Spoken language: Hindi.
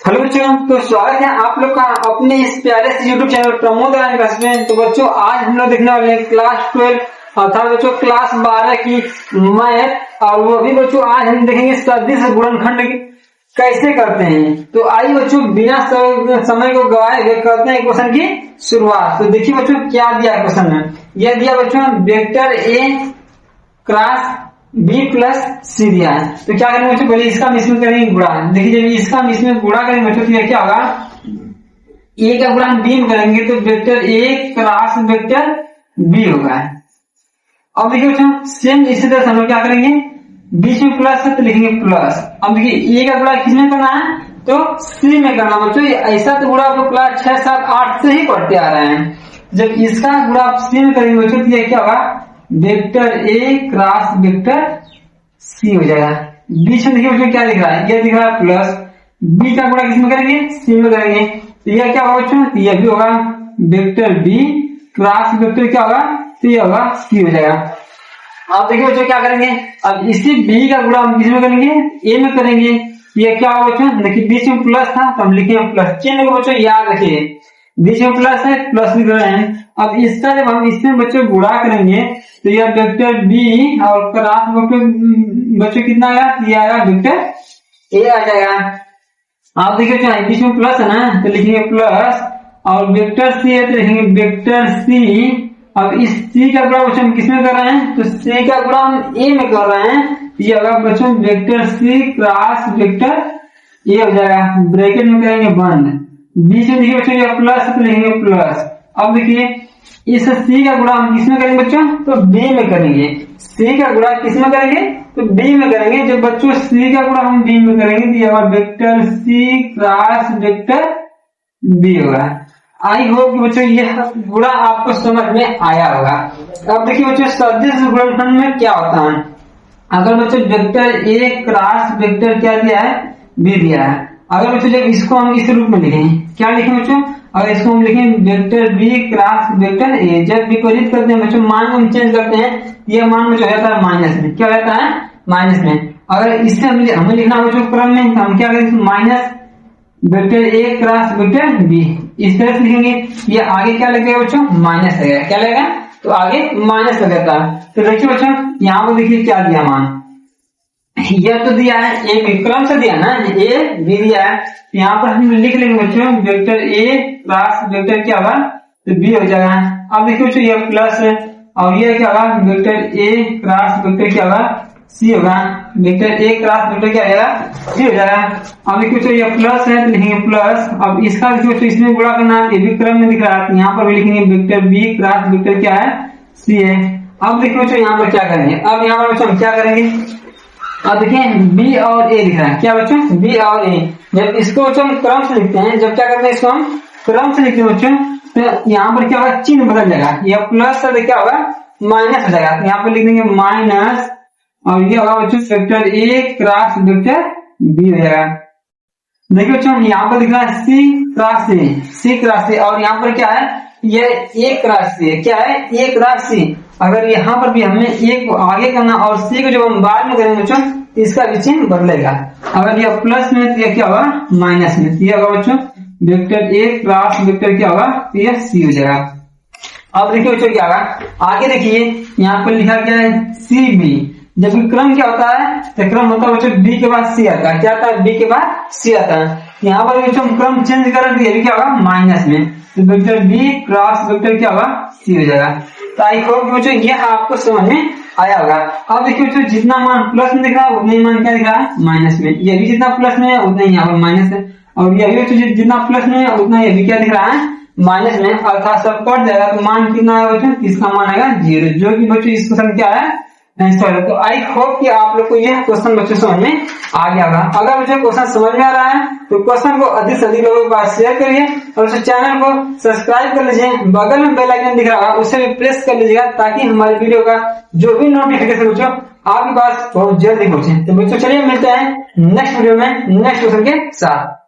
हेलो बच्चों, तो स्वागत है आप लोग का अपने इस प्यारे से यूट्यूब चैनल प्रमोद राय क्लास में। तो बच्चों आज हम लोग देखने वाले हैं क्लास 12 अर्थात बच्चों क्लास 12 की मैथ। और वो भी बच्चों आज हम देखेंगे सदिश गुणनखंड कैसे करते हैं। तो आइए बच्चों बिना समय को गवाए हुए करते हैं क्वेश्चन की शुरुआत। तो देखिए बच्चों क्या दिया क्वेश्चन में। यह दिया बच्चों vector A cross B plus C दिया है। तो क्या करेंगे बच्चों, पहले इसका मिश्रण करेंगे गुणा। देखिए जब इसका मिश्रण गुणा करेंगे बच्चों तो यह क्या होगा, ए का गुणा बी में करेंगे तो vector A cross vector B होगा। अब देखिए बच्चों सेम इसी तरह से हम लोग क्या करेंगे, बीच में प्लस है तो लिखेंगे प्लस। अब देखिए ए का गुणा किसमें करना है, तो सी में करना बच्चों। ऐसा तो गुणा आप क्लास 6, 7, 8 से ही पढ़ते आ रहे हैं। जब इसका गुणा सी में करेंगे बच्चों तो यह क्या होगा, vector A cross vector C हो जाएगा। बीच में देखिए बच्चों क्या दिख रहा है, यह दिख रहा है प्लस। बी का गुणा किसमें करेंगे, सी में करेंगे तो यह क्या होगा बच्चों, यह भी होगा वेक्टर बी क्रॉस वेक्टर क्या होगा, तो यह होगा सी हो जाएगा। अब देखिए बच्चों क्या करेंगे, अब इसी बी का गुणा हम किसमें करेंगे, ए में करेंगे। यह क्या होगा बच्चों, देखिए बीच में प्लस था तो हम लिखेंगे प्लस। चिन्ह को बच्चों याद रखिए, बीच में प्लस है प्लस लिख रहे हैं। अब इसका जब हम इसमें बच्चों गुणा करेंगे तो यह वेक्टर बी और क्रॉस वेक्टर बच्चों कितना आया, ये आएगा वेक्टर ए आ जाएगा। आप देखिए बच्चों बीच में प्लस है ना तो लिखेंगे प्लस, और वेक्टर सी है तो लिखेंगे वेक्टर सी। अब इस सी का गुणा बच्चों हम किसमें कर रहे हैं, तो सी का गुणा हम ए में कर रहे हैं। ये होगा बच्चों vector C cross vector A हो जाएगा। ब्रैकेट में करेंगे बंद, बीच में देखिए बच्चों ये प्लस तो लिखेंगे प्लस। अब देखिए इस सी का गुणा हम किसमें करेंगे बच्चों, तो बी में करेंगे। सी का गुणा किसमें करेंगे, तो बी में करेंगे। जब बच्चों सी का गुणा हम बी में करेंगे तो यह vector C cross vector B होगा। आई होप कि बच्चों यह गुणा आपको समझ में आया होगा। अब देखिए बच्चों सदिश गुणनखंड में क्या होता है। अगर बच्चों वेक्टर ए क्रॉस वेक्टर क्या दिया है, बी दिया है। अगर बच्चों जब इसको हम इस रूप में लिखें, क्या लिखें बच्चों, अगर इसको हम लिखें vector B cross vector A, जब विपरीत करते हैं बच्चों मान को हम चेंज करते हैं, यह मान में जो रहता है माइनस में, क्या रहता है माइनस में। अगर इससे हमें लिखना बच्चों क्रम में, हम क्या करेंगे minus vector A cross vector B, इस तरह से लिखेंगे। ये आगे क्या लगेगा बच्चों, माइनस लगेगा। क्या लगेगा, तो आगे माइनस लगेगा। तो देखिए बच्चों यहाँ पर देखिए क्या दिया मान, यह तो दिया है ए क्रम से दिया ना, ए बी दिया है। यहाँ पर हम लिख लेंगे बच्चों वेक्टर ए क्रॉस वेक्टर क्या होगा, तो बी हो जाएगा। अब देखिए बच्चों यह प्लस है और यह क्या होगा वेक्टर ए क्रॉस वेक्टर क्या होगा, सी होगा। वेक्टर ए क्रॉस वेक्टर क्या आएगा, सी हो जाएगा। अब देखिए बच्चों यह प्लस है तो लिखेंगे प्लस। अब इसका देखिए बच्चों इसमें गुणा करना है, ये भी क्रम में दिख रहा है, यहाँ पर भी लिखेंगे वेक्टर बी क्रॉस वेक्टर क्या है, सी है। अब देखिए बच्चों यहाँ पर क्या करेंगे, अब यहाँ पर बच्चों हम क्या करेंगे, अब देखिए बी और ए दिख रहा है, क्या बच्चों बी और ए। जब इसको बच्चों हम क्रम से लिखते हैं, जब क्या करते हैं इसको हम क्रम से लिखते हैं बच्चों, तो यहाँ पर क्या होगा, चिन्ह बदल जाएगा। यह प्लस से क्या होगा माइनस हो जाएगा। तो यहाँ पर लिख देंगे माइनस, और ये होगा बच्चों vector A cross vector B हो जाएगा। देखिए बच्चों यहाँ पर दिख रहा है सी क्रॉस ए, सी क्रॉस ए, और यहाँ पर क्या है, यह ए क्रॉस सी, क्या है ए क्रॉस सी। अगर यहाँ पर भी हमें ए को आगे करना और सी को जब हम बाद में करेंगे बच्चों इसका भी चिन्ह बदलेगा। अगर यह प्लस में तो यह क्या होगा माइनस में, यह होगा बच्चों वेक्टर ए क्रॉस वेक्टर क्या होगा, तो यह सी हो जाएगा। अब देखिए बच्चों क्या होगा, आगे देखिए यहाँ पर लिखा गया है सी बी। जब क्रम क्या होता है, तो क्रम होता है बच्चों बी के बाद सी आता है। क्या आता है, बी के बाद सी आता है। यहाँ पर बच्चों क्रम चेंज करें तो ये भी क्या होगा माइनस में, तो वेक्टर बी क्रॉस वेक्टर क्या होगा, सी हो जाएगा। तो आई होप बच्चों यह आपको समझ में आया होगा। अब देखिए बच्चों जितना मान प्लस में दिख रहा है उतना ही मान क्या दिख रहा है माइनस में। यह भी जितना प्लस में है उतना ही यहाँ पर माइनस है, और यह भी बच्चों जितना प्लस में है उतना यह भी क्या दिख रहा है माइनस में। अर्थात सब कट जाएगा तो मान कितना आएगा बच्चों, इसका मान आएगा 0, जो कि बच्चों इस क्वेश्चन क्या है आंसर है। तो आई होप कि आप लोग को यह क्वेश्चन बच्चों समझ में आ गया होगा। अगर मुझे क्वेश्चन समझ में आ रहा है तो क्वेश्चन को अधिक से अधिक लोगों के पास शेयर करिए, और उस चैनल को सब्सक्राइब कर लीजिए। बगल में बेल आइकन दिख रहा है उसे भी प्रेस कर लीजिएगा, ताकि हमारे वीडियो का जो भी नोटिफिकेशन बच्चों आपके पास बहुत जल्दी पहुंचे। तो बच्चों चलिए मिलते हैं नेक्स्ट वीडियो में नेक्स्ट क्वेश्चन के साथ।